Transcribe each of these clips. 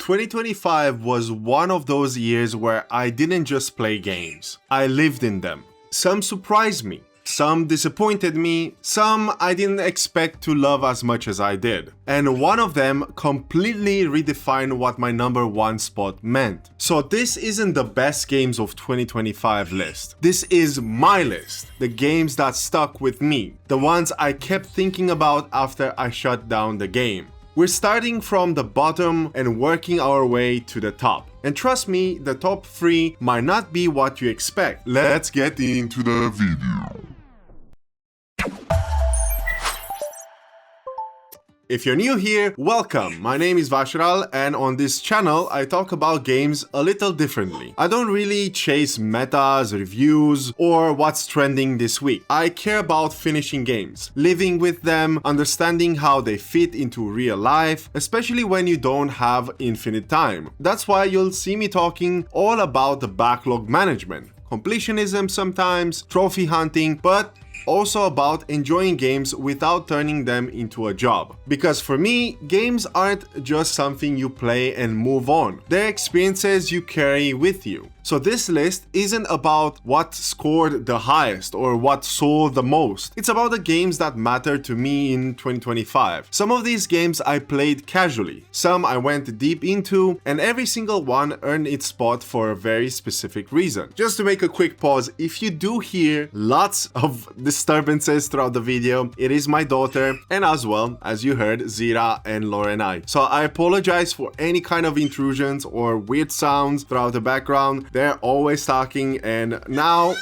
2025 was one of those years where I didn't just play games, I lived in them. Some surprised me, some disappointed me, some I didn't expect to love as much as I did. And one of them completely redefined what my number one spot meant. So this isn't the best games of 2025 list. This is my list. The games that stuck with me. The ones I kept thinking about after I shut down the game. We're starting from the bottom and working our way to the top. And trust me, the top 3 might not be what you expect. Let's get into the video. If you're new here, welcome! My name is Vashral, and on this channel I talk about games a little differently. I don't really chase metas, reviews, or what's trending this week. I care about finishing games, living with them, understanding how they fit into real life, especially when you don't have infinite time. That's why you'll see me talking all about the backlog management, completionism sometimes, trophy hunting, but also about enjoying games without turning them into a job. Because for me, games aren't just something you play and move on. They're experiences you carry with you. So this list isn't about what scored the highest or what sold the most. It's about the games that matter to me in 2025. Some of these games I played casually, some I went deep into, and every single one earned its spot for a very specific reason. Just to make a quick pause, if you do hear lots of disturbances throughout the video, it is my daughter, and as well, as you heard, Zira and Lorena. So I apologize for any kind of intrusions or weird sounds throughout the background. They're always talking, and now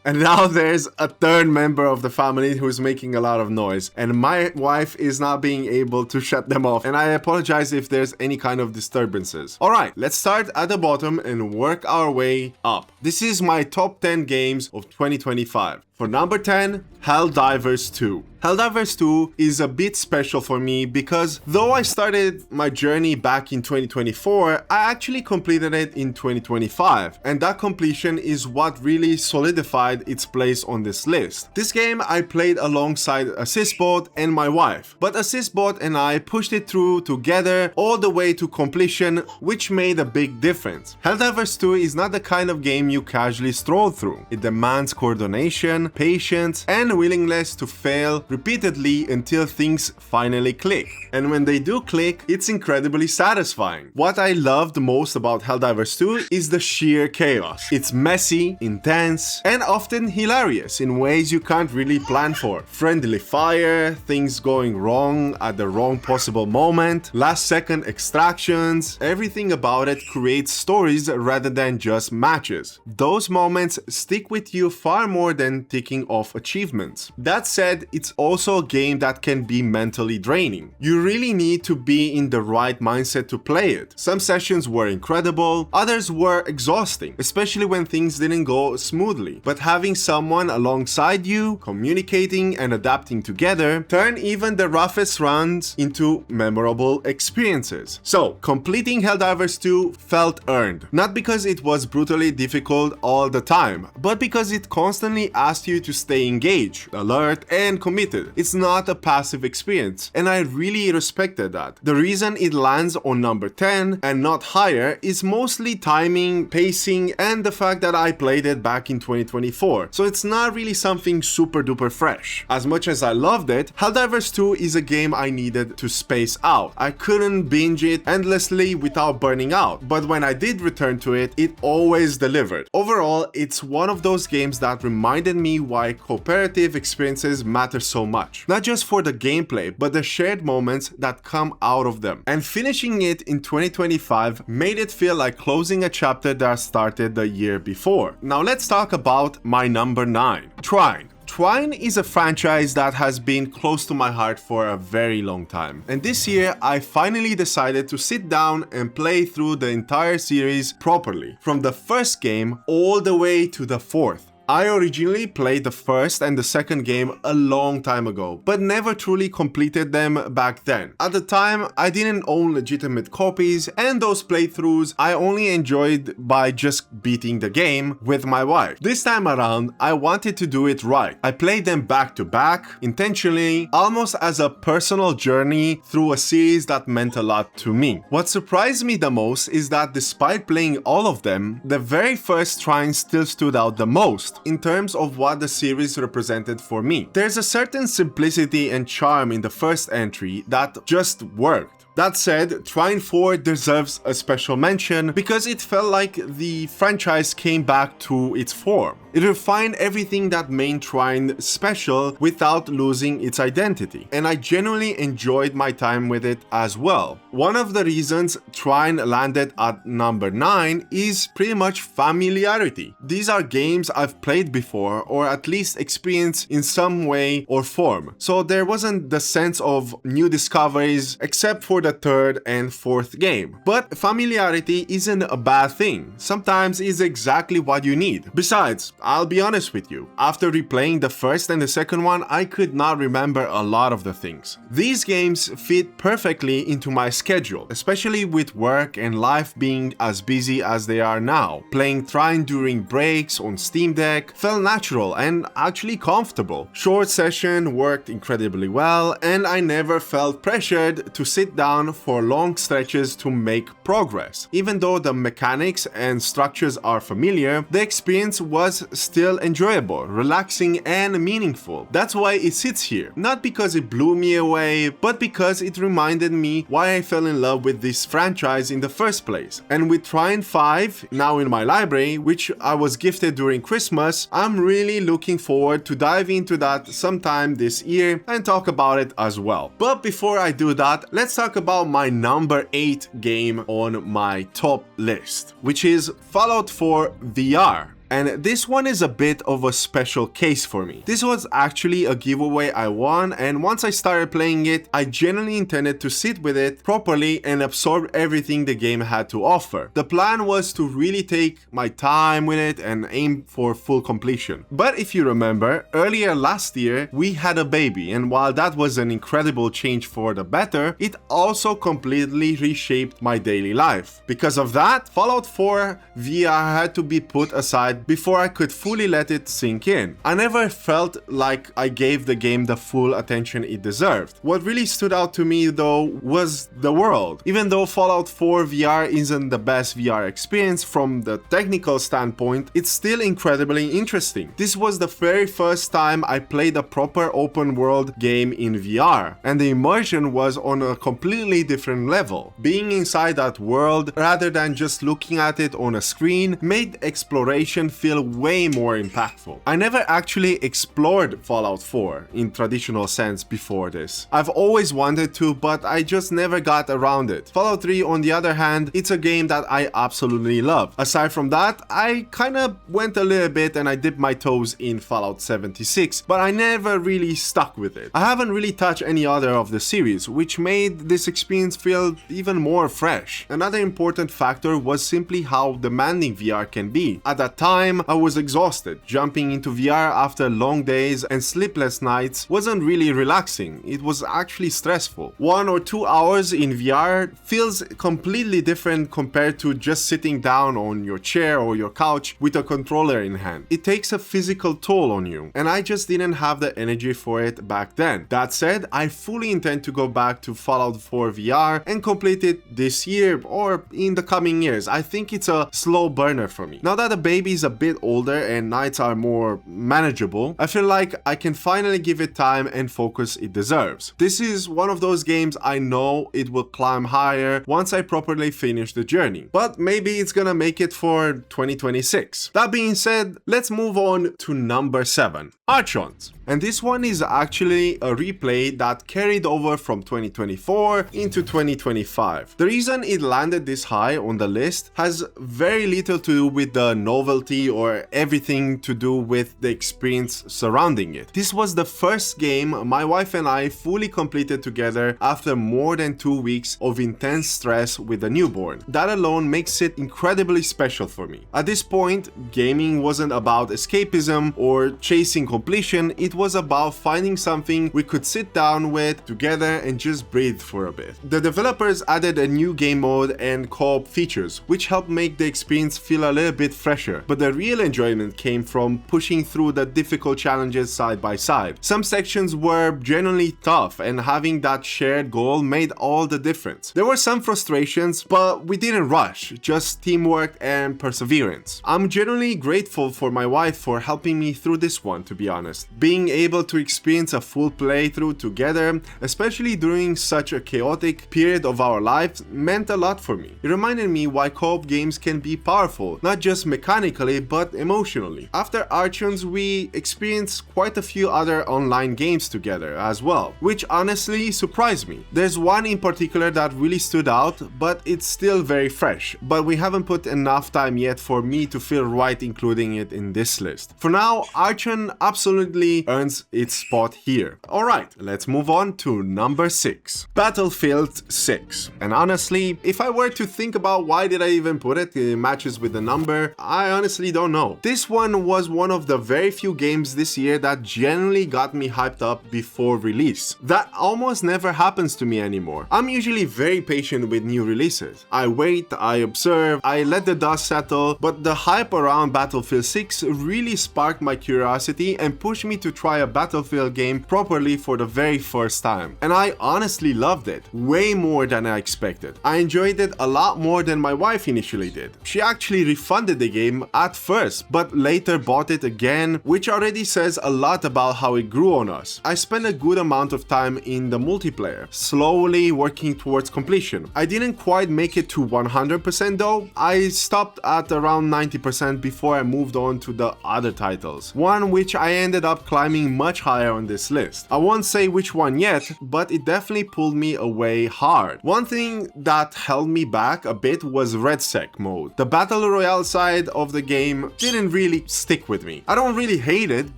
there's a third member of the family who's making a lot of noise, and my wife is not being able to shut them off, and I apologize if there's any kind of disturbances. Alright, let's start at the bottom and work our way up. This is my top 10 games of 2025. For number 10, Helldivers 2. Helldivers 2 is a bit special for me because though I started my journey back in 2024, I actually completed it in 2025, and that completion is what really solidified its place on this list. This game I played alongside Assistbot and my wife, but Assistbot and I pushed it through together all the way to completion, which made a big difference. Helldivers 2 is not the kind of game you casually stroll through. It demands coordination, patience, and willingness to fail repeatedly until things finally click. And when they do click, it's incredibly satisfying. What I loved most about Helldivers 2 is the sheer chaos. It's messy, intense, and often hilarious in ways you can't really plan for. Friendly fire, things going wrong at the wrong possible moment, last second extractions, everything about it creates stories rather than just matches. Those moments stick with you far more than ticking off achievements. That said, it's also a game that can be mentally draining. You really need to be in the right mindset to play it. Some sessions were incredible, others were exhausting, especially when things didn't go smoothly. But having someone alongside you, communicating and adapting together, turn even the roughest runs into memorable experiences. So, completing Helldivers 2 felt earned. Not because it was brutally difficult all the time, but because it constantly asked you to stay engaged, alert, and committed. It's not a passive experience, and I really respected that. The reason it lands on number 10 and not higher is mostly timing, pacing, and the fact that I played it back in 2024, so it's not really something super duper fresh. As much as I loved it, Helldivers 2 is a game I needed to space out. I couldn't binge it endlessly without burning out, but when I did return to it, it always delivered. Overall, it's one of those games that reminded me why cooperative experiences matter so much. Not just for the gameplay, but the shared moments that come out of them. And finishing it in 2025 made it feel like closing a chapter that started the year before. Now let's talk about my number 9, Trine. Trine is a franchise that has been close to my heart for a very long time. And this year, I finally decided to sit down and play through the entire series properly, from the first game all the way to the fourth. I originally played the first and the second game a long time ago, but never truly completed them back then. At the time, I didn't own legitimate copies, and those playthroughs I only enjoyed by just beating the game with my wife. This time around, I wanted to do it right. I played them back to back, intentionally, almost as a personal journey through a series that meant a lot to me. What surprised me the most is that despite playing all of them, the very first Trine still stood out the most in terms of what the series represented for me. There's a certain simplicity and charm in the first entry that just worked. That said, Trine 4 deserves a special mention because it felt like the franchise came back to its form. It refined everything that made Trine special without losing its identity, and I genuinely enjoyed my time with it as well. One of the reasons Trine landed at number 9 is pretty much familiarity. These are games I've played before or at least experienced in some way or form, so there wasn't the sense of new discoveries except for the third and fourth game. But familiarity isn't a bad thing. Sometimes it's exactly what you need. Besides, I'll be honest with you, after replaying the first and the second one, I could not remember a lot of the things. These games fit perfectly into my schedule, especially with work and life being as busy as they are now. Playing Trine during breaks on Steam Deck felt natural and actually comfortable. Short session worked incredibly well, and I never felt pressured to sit down for long stretches to make progress. Even though the mechanics and structures are familiar, the experience was still enjoyable, relaxing, and meaningful. That's why it sits here. Not because it blew me away, but because it reminded me why I fell in love with this franchise in the first place. And with Trine 5 now in my library, which I was gifted during Christmas, I'm really looking forward to dive into that sometime this year and talk about it as well. But before I do that, let's talk about my number 8 game on my top list, which is Fallout 4 VR. And this one is a bit of a special case for me. This was actually a giveaway I won, and once I started playing it, I genuinely intended to sit with it properly and absorb everything the game had to offer. The plan was to really take my time with it and aim for full completion. But if you remember, earlier last year, we had a baby, and while that was an incredible change for the better, it also completely reshaped my daily life. Because of that, Fallout 4 VR had to be put aside before I could fully let it sink in. I never felt like I gave the game the full attention it deserved. What really stood out to me though was the world. Even though Fallout 4 VR isn't the best VR experience from the technical standpoint, it's still incredibly interesting. This was the very first time I played a proper open world game in VR, and the immersion was on a completely different level. Being inside that world rather than just looking at it on a screen made exploration feel way more impactful. I never actually explored Fallout 4 in traditional sense before this. I've always wanted to, but I just never got around it. Fallout 3, on the other hand, it's a game that I absolutely love. Aside from that, I kinda went a little bit and I dipped my toes in Fallout 76, but I never really stuck with it. I haven't really touched any other of the series, which made this experience feel even more fresh. Another important factor was simply how demanding VR can be. At that time, I was exhausted. Jumping into VR after long days and sleepless nights wasn't really relaxing. It was actually stressful. 1 or 2 hours in VR feels completely different compared to just sitting down on your chair or your couch with a controller in hand. It takes a physical toll on you, and I just didn't have the energy for it back then. That said, I fully intend to go back to Fallout 4 VR and complete it this year or in the coming years. I think it's a slow burner for me. Now that the baby is a bit older and nights are more manageable, I feel like I can finally give it time and focus it deserves. This is one of those games I know it will climb higher once I properly finish the journey, but maybe it's gonna make it for 2026. That being said, let's move on to number 7, Archons. And this one is actually a replay that carried over from 2024 into 2025. The reason it landed this high on the list has very little to do with the novelty or everything to do with the experience surrounding it. This was the first game my wife and I fully completed together after more than 2 weeks of intense stress with a newborn. That alone makes it incredibly special for me. At this point, gaming wasn't about escapism or chasing completion, it was about finding something we could sit down with together and just breathe for a bit. The developers added a new game mode and co-op features, which helped make the experience feel a little bit fresher, but the real enjoyment came from pushing through the difficult challenges side by side. Some sections were genuinely tough, and having that shared goal made all the difference. There were some frustrations, but we didn't rush, just teamwork and perseverance. I'm genuinely grateful for my wife for helping me through this one, to be honest. Being able to experience a full playthrough together, especially during such a chaotic period of our lives, meant a lot for me. It reminded me why co-op games can be powerful, not just mechanically but emotionally. After Archons, we experienced quite a few other online games together as well, which honestly surprised me. There's one in particular that really stood out, but it's still very fresh, but we haven't put enough time yet for me to feel right including it in this list. For now, Archon absolutely earns its spot here. Alright, let's move on to number 6. Battlefield 6. And honestly, if I were to think about why did I even put it in matches with the number, I honestly don't know. This one was one of the very few games this year that genuinely got me hyped up before release. That almost never happens to me anymore. I'm usually very patient with new releases. I wait, I observe, I let the dust settle, but the hype around Battlefield 6 really sparked my curiosity and pushed me to try a Battlefield game properly for the very first time. And I honestly loved it, way more than I expected. I enjoyed it a lot more than my wife initially did. She actually refunded the game at first, but later bought it again, which already says a lot about how it grew on us. I spent a good amount of time in the multiplayer, slowly working towards completion. I didn't quite make it to 100% though. I stopped at around 90% before I moved on to the other titles, one which I ended up climbing much higher on this list. I won't say which one yet, but it definitely pulled me away hard. One thing that held me back a bit was RedSec mode. The Battle Royale side of the game didn't really stick with me. I don't really hate it,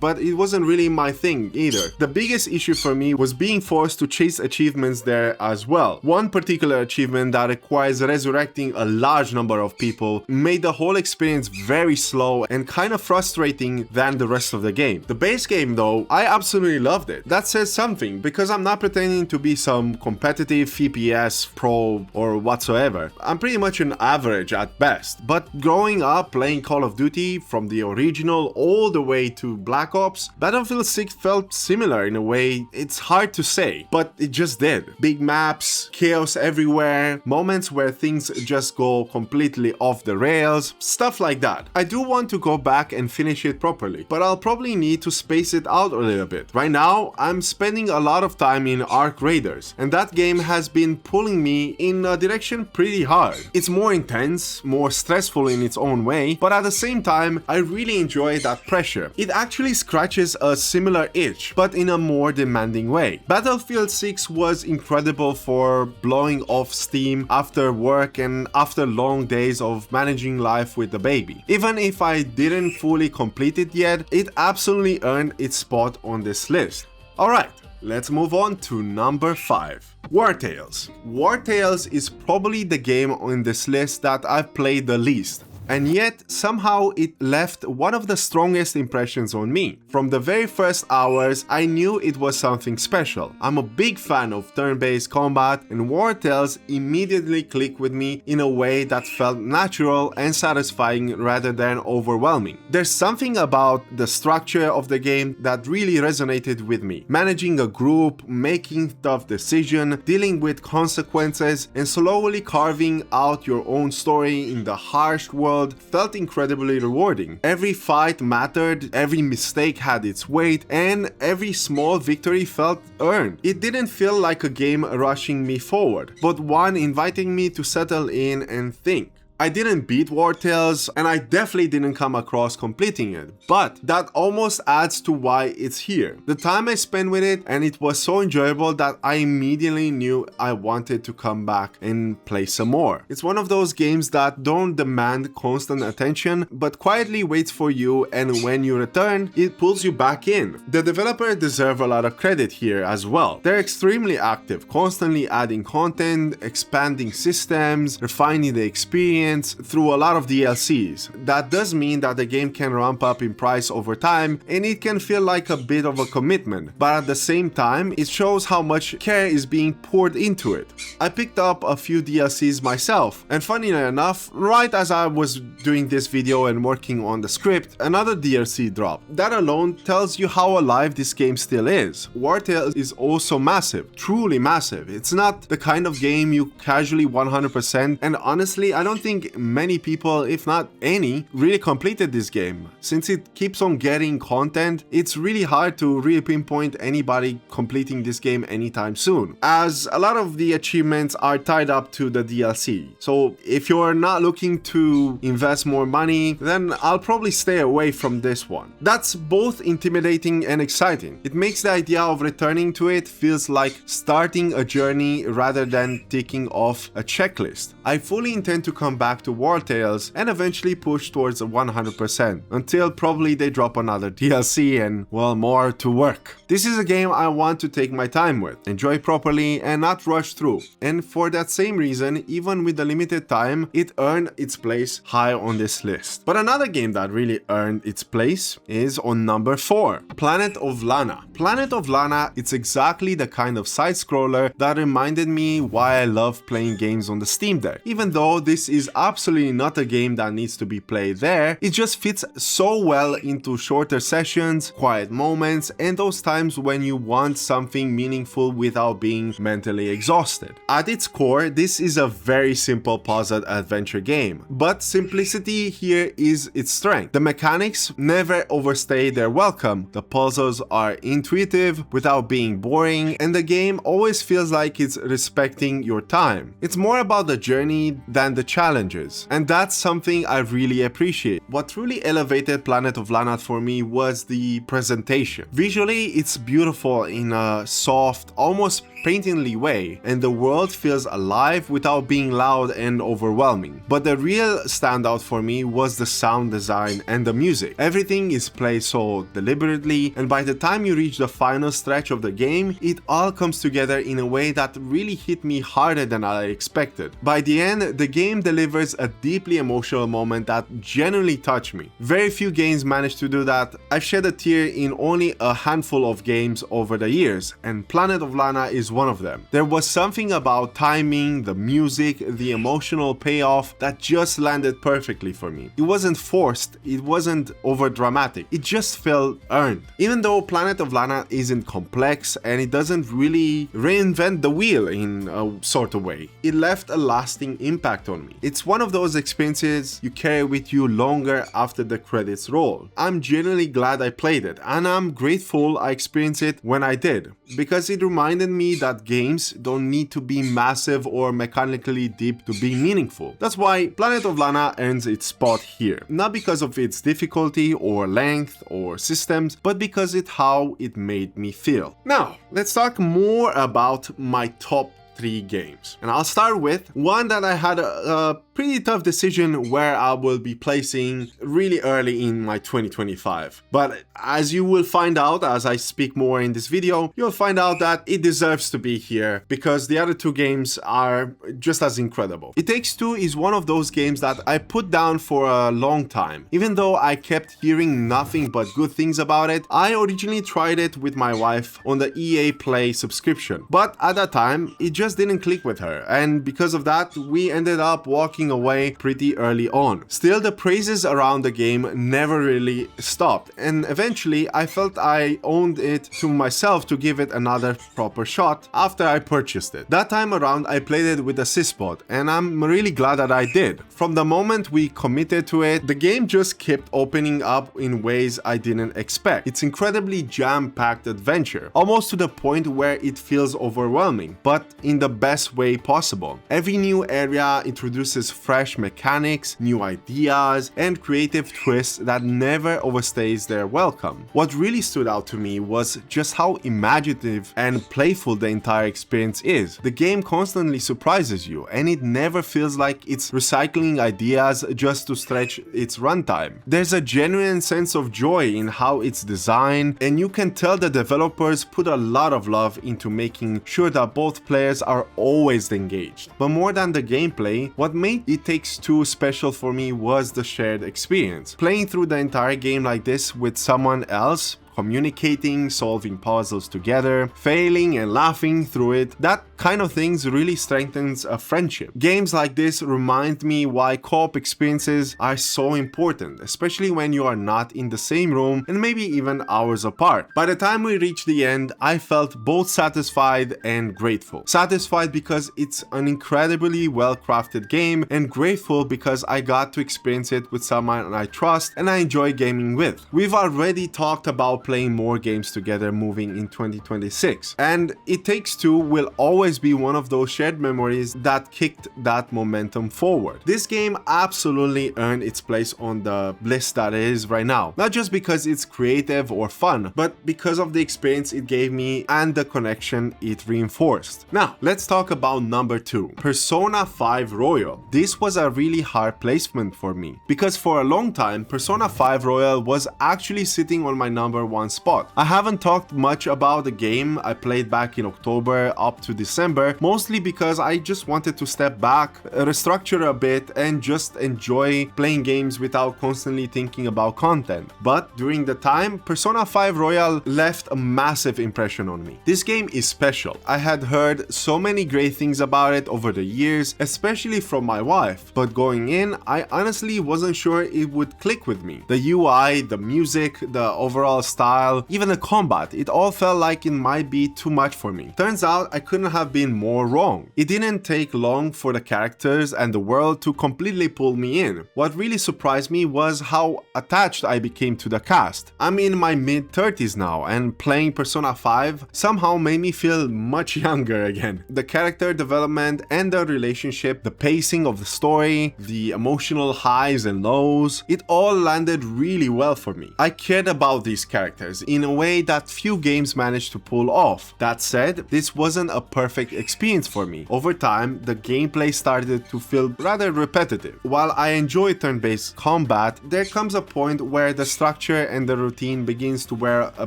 but it wasn't really my thing either. The biggest issue for me was being forced to chase achievements there as well. One particular achievement that requires resurrecting a large number of people made the whole experience very slow and kind of frustrating than the rest of the game. The base game though, I absolutely loved it. That says something, because I'm not pretending to be some competitive FPS pro or whatsoever. I'm pretty much an average at best, but growing up playing Call of Duty from the original all the way to Black Ops, Battlefield 6 felt similar in a way. It's hard to say, but it just did. Big maps, chaos everywhere, moments where things just go completely off the rails, stuff like that. I do want to go back and finish it properly, but I'll probably need to space it out a little bit. Right now, I'm spending a lot of time in Arc Raiders, and that game has been pulling me in a direction pretty hard. It's more intense, more stressful in its own way, but at the same time, I really enjoy that pressure. It actually scratches a similar itch, but in a more demanding way. Battlefield 6 was incredible for blowing off steam after work and after long days of managing life with the baby. Even if I didn't fully complete it yet, it absolutely earned its spot on this list. Alright, let's move on to number 5. War Tales. War Tales is probably the game on this list that I've played the least. And yet, somehow it left one of the strongest impressions on me. From the very first hours, I knew it was something special. I'm a big fan of turn-based combat, and War Tales immediately clicked with me in a way that felt natural and satisfying rather than overwhelming. There's something about the structure of the game that really resonated with me. Managing a group, making tough decisions, dealing with consequences, and slowly carving out your own story in the harsh world felt incredibly rewarding. Every fight mattered, every mistake had its weight, and every small victory felt earned. It didn't feel like a game rushing me forward, but one inviting me to settle in and think. I didn't beat War Tales, and I definitely didn't come across completing it, but that almost adds to why it's here. The time I spent with it, and it was so enjoyable that I immediately knew I wanted to come back and play some more. It's one of those games that don't demand constant attention, but quietly waits for you, and when you return, it pulls you back in. The developer deserves a lot of credit here as well. They're extremely active, constantly adding content, expanding systems, refining the experience through a lot of DLCs. That does mean that the game can ramp up in price over time, and it can feel like a bit of a commitment, but at the same time, it shows how much care is being poured into it. I picked up a few DLCs myself, and funnily enough, right as I was doing this video and working on the script, another DLC dropped. That alone tells you how alive this game still is. War Tales is also massive, truly massive. It's not the kind of game you casually 100%, and honestly, I don't think many people, if not any, really completed this game. Since it keeps on getting content, it's really hard to really pinpoint anybody completing this game anytime soon, as a lot of the achievements are tied up to the DLC. So if you're not looking to invest more money, then I'll probably stay away from this one. That's both intimidating and exciting. It makes the idea of returning to it feels like starting a journey rather than ticking off a checklist. I fully intend to come back to War Tales and eventually push towards 100% until probably they drop another DLC and, well, more to work. This is a game I want to take my time with, enjoy properly and not rush through. And for that same reason, even with the limited time, it earned its place high on this list. But another game that really earned its place is on number 4, Planet of Lana. Planet of Lana, it's exactly the kind of side-scroller that reminded me why I love playing games on the Steam Deck. Even though this is absolutely not a game that needs to be played there, it just fits so well into shorter sessions, quiet moments, and those times when you want something meaningful without being mentally exhausted. At its core, this is a very simple puzzle adventure game, but simplicity here is its strength. The mechanics never overstay their welcome, the puzzles are intuitive without being boring, and the game always feels like it's respecting your time. It's more about the journey than the challenges, and that's something I really appreciate. What truly elevated Planet of Lana for me was the presentation. Visually, it's beautiful in a soft, almost paintingly way, and the world feels alive without being loud and overwhelming. But the real standout for me was the sound design and the music. Everything is played so deliberately, and by the time you reach the final stretch of the game, it all comes together in a way that really hit me harder than I expected. By the end, the game delivers a deeply emotional moment that genuinely touched me. Very few games manage to do that. I've shed a tear in only a handful of games over the years, and Planet of Lana is one of them. There was something about timing, the music, the emotional payoff that just landed perfectly for me. It wasn't forced, it wasn't over dramatic, it just felt earned. Even though Planet of Lana isn't complex and it doesn't really reinvent the wheel in a sort of way, it left a lasting impact on me. It's one of those experiences you carry with you longer after the credits roll. I'm genuinely glad I played it, and I'm grateful I experienced it when I did, because it reminded me that games don't need to be massive or mechanically deep to be meaningful. That's why Planet of Lana earns its spot here. Not because of its difficulty or length or systems, but because it's how it made me feel. Now, let's talk more about my top 3 games. And I'll start with one that I had a pretty tough decision where I will be placing really early in my 2025. But as you will find out as I speak more in this video, you'll find out that it deserves to be here because the other 2 games are just as incredible. It Takes Two is one of those games that I put down for a long time. Even though I kept hearing nothing but good things about it, I originally tried it with my wife on the EA Play subscription. But at that time, it just didn't click with her, and because of that, we ended up walking away pretty early on. Still, the praises around the game never really stopped, and eventually I felt I owned it to myself to give it another proper shot after I purchased it. That time around, I played it with a syspod, and I'm really glad that I did. From the moment we committed to it, the game just kept opening up in ways I didn't expect. It's incredibly jam-packed adventure, almost to the point where it feels overwhelming, but in the best way possible. Every new area introduces fresh mechanics, new ideas, and creative twists that never overstays their welcome. What really stood out to me was just how imaginative and playful the entire experience is. The game constantly surprises you, and it never feels like it's recycling ideas just to stretch its runtime. There's a genuine sense of joy in how it's designed, and you can tell the developers put a lot of love into making sure that both players are always engaged. But more than the gameplay, what made It Takes Two special for me was the shared experience. Playing through the entire game like this with someone else, communicating, solving puzzles together, failing and laughing through it, that kind of things really strengthens a friendship. Games like this remind me why co-op experiences are so important, especially when you are not in the same room and maybe even hours apart. By the time we reached the end, I felt both satisfied and grateful. Satisfied because it's an incredibly well-crafted game, and grateful because I got to experience it with someone I trust and I enjoy gaming with. We've already talked about playing more games together moving in 2026, and It Takes Two will always be one of those shared memories that kicked that momentum forward. This game absolutely earned its place on the list that it is right now, not just because it's creative or fun, but because of the experience it gave me and the connection it reinforced. Now, let's talk about number 2, Persona 5 Royal. This was a really hard placement for me, because for a long time, Persona 5 Royal was actually sitting on my number 1 spot. I haven't talked much about the game I played back in October up to December, mostly because I just wanted to step back, restructure a bit, and just enjoy playing games without constantly thinking about content. But during the time, Persona 5 Royal left a massive impression on me. This game is special. I had heard so many great things about it over the years, especially from my wife, but going in, I honestly wasn't sure it would click with me. The UI, the music, the overall style, even the combat, it all felt like it might be too much for me. Turns out I couldn't have been more wrong. It didn't take long for the characters and the world to completely pull me in. What really surprised me was how attached I became to the cast. I'm in my mid-30s now, and playing Persona 5 somehow made me feel much younger again. The character development and the relationship, the pacing of the story, the emotional highs and lows, it all landed really well for me. I cared about these characters in a way that few games managed to pull off. That said, this wasn't a perfect experience for me. Over time, the gameplay started to feel rather repetitive. While I enjoy turn-based combat, there comes a point where the structure and the routine begins to wear a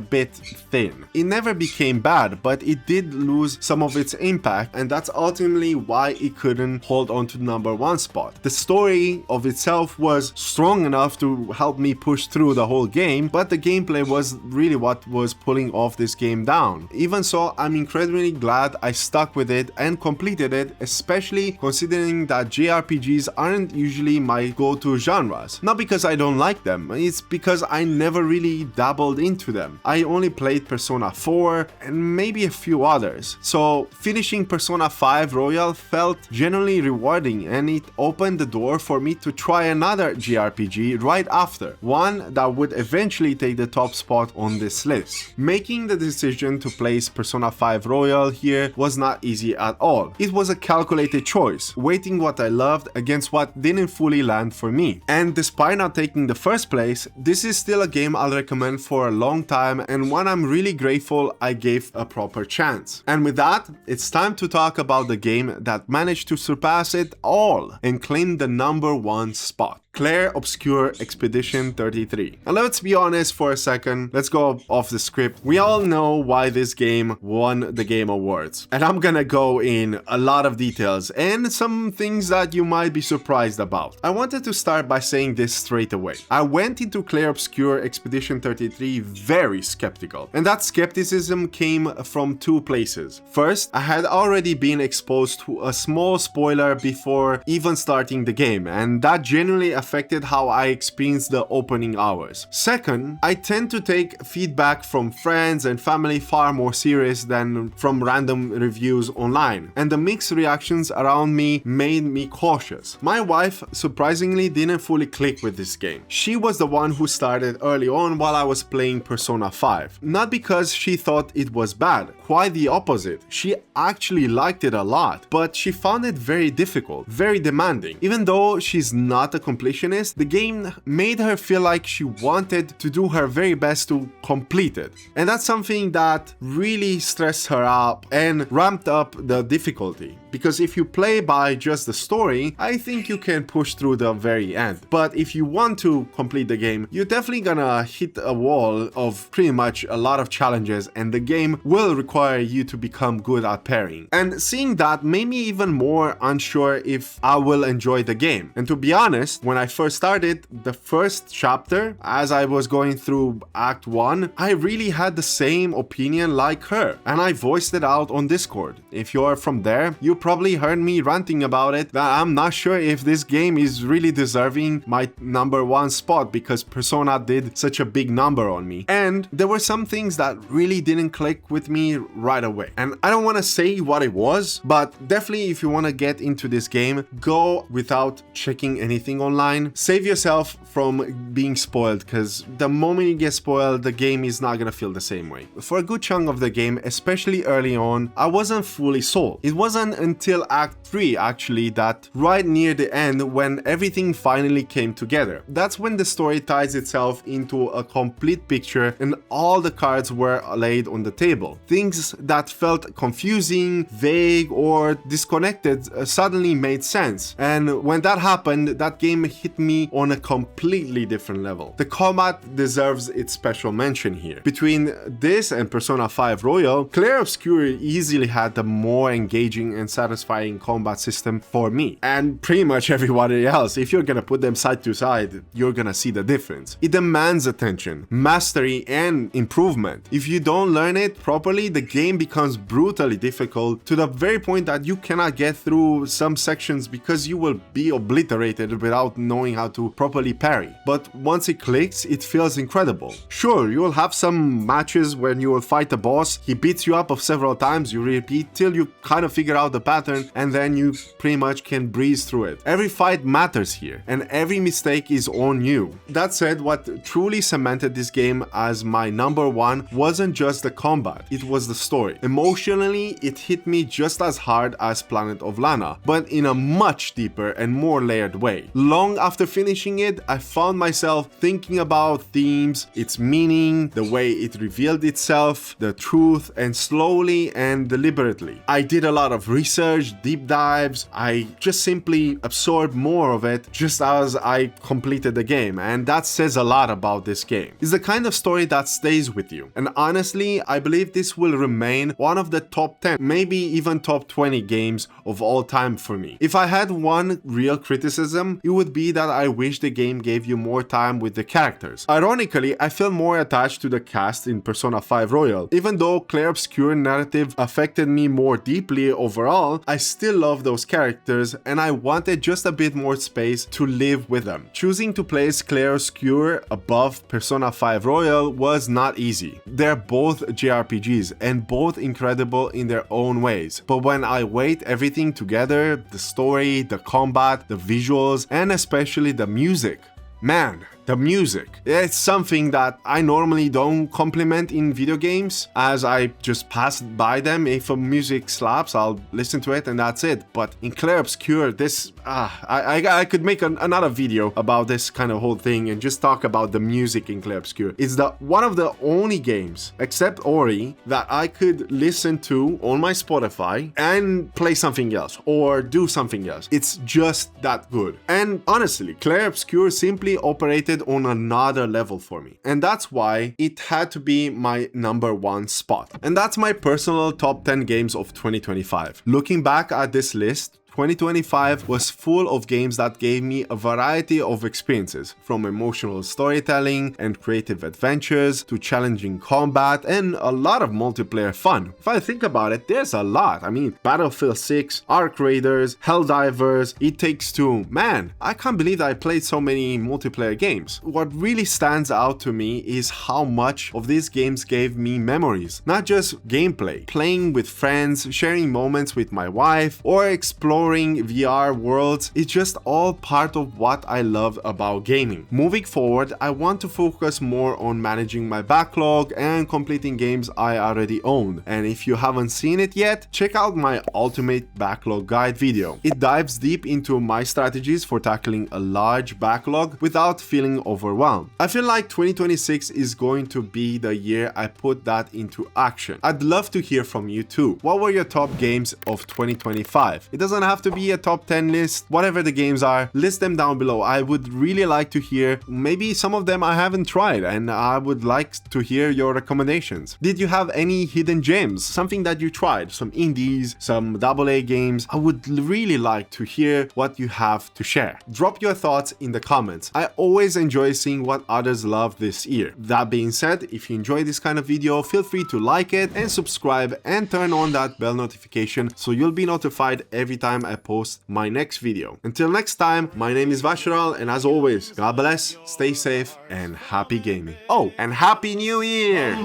bit thin. It never became bad, but it did lose some of its impact, and that's ultimately why it couldn't hold on to the number 1 spot. The story of itself was strong enough to help me push through the whole game, but the gameplay was really what was pulling off this game down. Even so, I'm incredibly glad I stuck with it and completed it, especially considering that JRPGs aren't usually my go-to genres. Not because I don't like them, it's because I never really dabbled into them. I only played Persona 4 and maybe a few others. So finishing Persona 5 Royal felt genuinely rewarding, and it opened the door for me to try another JRPG right after, one that would eventually take the top spot on this list. Making the decision to place Persona 5 Royal here was not easy at all. It was a calculated choice, weighting what I loved against what didn't fully land for me. And despite not taking the first place, this is still a game I'll recommend for a long time, and one I'm really grateful I gave a proper chance. And with that, it's time to talk about the game that managed to surpass it all and claim the number 1 spot. Clair Obscur Expedition 33. And let's be honest for a second, let's go off the script. We all know why this game won the Game Awards, and I'm gonna go in a lot of details and some things that you might be surprised about. I wanted to start by saying this straight away. I went into Clair Obscur Expedition 33 very skeptical, and that skepticism came from 2 places. First, I had already been exposed to a small spoiler before even starting the game, and that genuinely affected affected how I experienced the opening hours. Second, I tend to take feedback from friends and family far more serious than from random reviews online, and the mixed reactions around me made me cautious. My wife surprisingly didn't fully click with this game. She was the one who started early on while I was playing Persona 5. Not because she thought it was bad, quite the opposite. She actually liked it a lot, but she found it very difficult, very demanding. Even though she's not a completionist, the game made her feel like she wanted to do her very best to complete it. And that's something that really stressed her up and ramped up the difficulty. Because if you play by just the story, I think you can push through the very end. But if you want to complete the game, you're definitely gonna hit a wall of pretty much a lot of challenges, and the game will require you to become good at pairing. And seeing that made me even more unsure if I will enjoy the game. And to be honest, when I first started the first chapter, as I was going through Act 1, I really had the same opinion like her, and I voiced it out on Discord. If you're from there, you probably heard me ranting about it, that I'm not sure if this game is really deserving my #1 spot because Persona did such a big number on me. And there were some things that really didn't click with me right away. And I don't want to say what it was, but definitely if you want to get into this game, go without checking anything online. Save yourself from being spoiled, because the moment you get spoiled, the game is not gonna feel the same way. For a good chunk of the game, especially early on, I wasn't fully sold. It wasn't until Act 3 actually that right near the end when everything finally came together. That's when the story ties itself into a complete picture and all the cards were laid on the table. Things that felt confusing, vague, or disconnected suddenly made sense. And when that happened, that game hit me on a completely different level. The combat deserves its special mention here. Between this and Persona 5 Royal, Clair Obscur easily had the more engaging and satisfying combat system for me, and pretty much everybody else. If you're gonna put them side to side, you're gonna see the difference. It demands attention, mastery, and improvement. If you don't learn it properly, the game becomes brutally difficult to the very point that you cannot get through some sections because you will be obliterated without knowing how to properly parry. But once it clicks, it feels incredible. Sure, you will have some matches when you will fight a boss, he beats you up several times, you repeat till you kind of figure out the pattern, and then you pretty much can breeze through it. Every fight matters here, and every mistake is on you. That said, what truly cemented this game as my #1 wasn't just the combat, it was the story. Emotionally, it hit me just as hard as Planet of Lana, but in a much deeper and more layered way. Long after finishing it, I found myself thinking about themes, its meaning, the way it revealed itself, the truth, and slowly and deliberately. I did a lot of research, deep dives, I just simply absorbed more of it just as I completed the game, and that says a lot about this game. It's the kind of story that stays with you, and honestly, I believe this will remain one of the top 10, maybe even top 20 games of all time for me. If I had one real criticism, it would be that I wish the game gave you more time with the characters. Ironically, I feel more attached to the cast in Persona 5 Royal. Even though Clair Obscur narrative affected me more deeply overall, I still love those characters and I wanted just a bit more space to live with them. Choosing to place Clair Obscur above Persona 5 Royal was not easy. They're both JRPGs and both incredible in their own ways. But when I weighed everything together, the story, the combat, the visuals, and especially the music, man, the music. It's something that I normally don't compliment in video games, as I just pass by them. If a music slaps, I'll listen to it and that's it. But in Clair Obscur, this, I could make another video about this kind of whole thing and just talk about the music in Clair Obscur. It's one of the only games, except Ori, that I could listen to on my Spotify and play something else or do something else. It's just that good. And honestly, Clair Obscur simply operated on another level for me, and that's why it had to be my #1 spot. And that's my personal top 10 games of 2025. Looking back at this list, 2025 was full of games that gave me a variety of experiences, from emotional storytelling and creative adventures to challenging combat and a lot of multiplayer fun. If I think about it, there's a lot. I mean, Battlefield 6, Ark Raiders, Helldivers, It Takes Two. Man, I can't believe that I played so many multiplayer games. What really stands out to me is how much of these games gave me memories, not just gameplay. Playing with friends, sharing moments with my wife, or exploring VR worlds is just all part of what I love about gaming. Moving forward, I want to focus more on managing my backlog and completing games I already own. And if you haven't seen it yet, check out my ultimate backlog guide video. It dives deep into my strategies for tackling a large backlog without feeling overwhelmed. I feel like 2026 is going to be the year I put that into action. I'd love to hear from you too. What were your top games of 2025? It doesn't have to be a top 10 list. Whatever the games are, list them down below. I would really like to hear. Maybe some of them I haven't tried and I would like to hear your recommendations. Did you have any hidden gems? Something that you tried? Some indies, some AA games? I would really like to hear what you have to share. Drop your thoughts in the comments. I always enjoy seeing what others love this year. That being said, if you enjoy this kind of video, feel free to like it and subscribe and turn on that bell notification so you'll be notified every time I post my next video. Until next time, my name is Vasharal, and as always, God bless, stay safe, and happy gaming. Oh, and Happy New Year!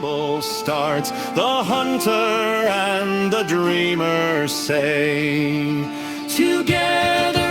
Starts the hunter and the dreamer say together.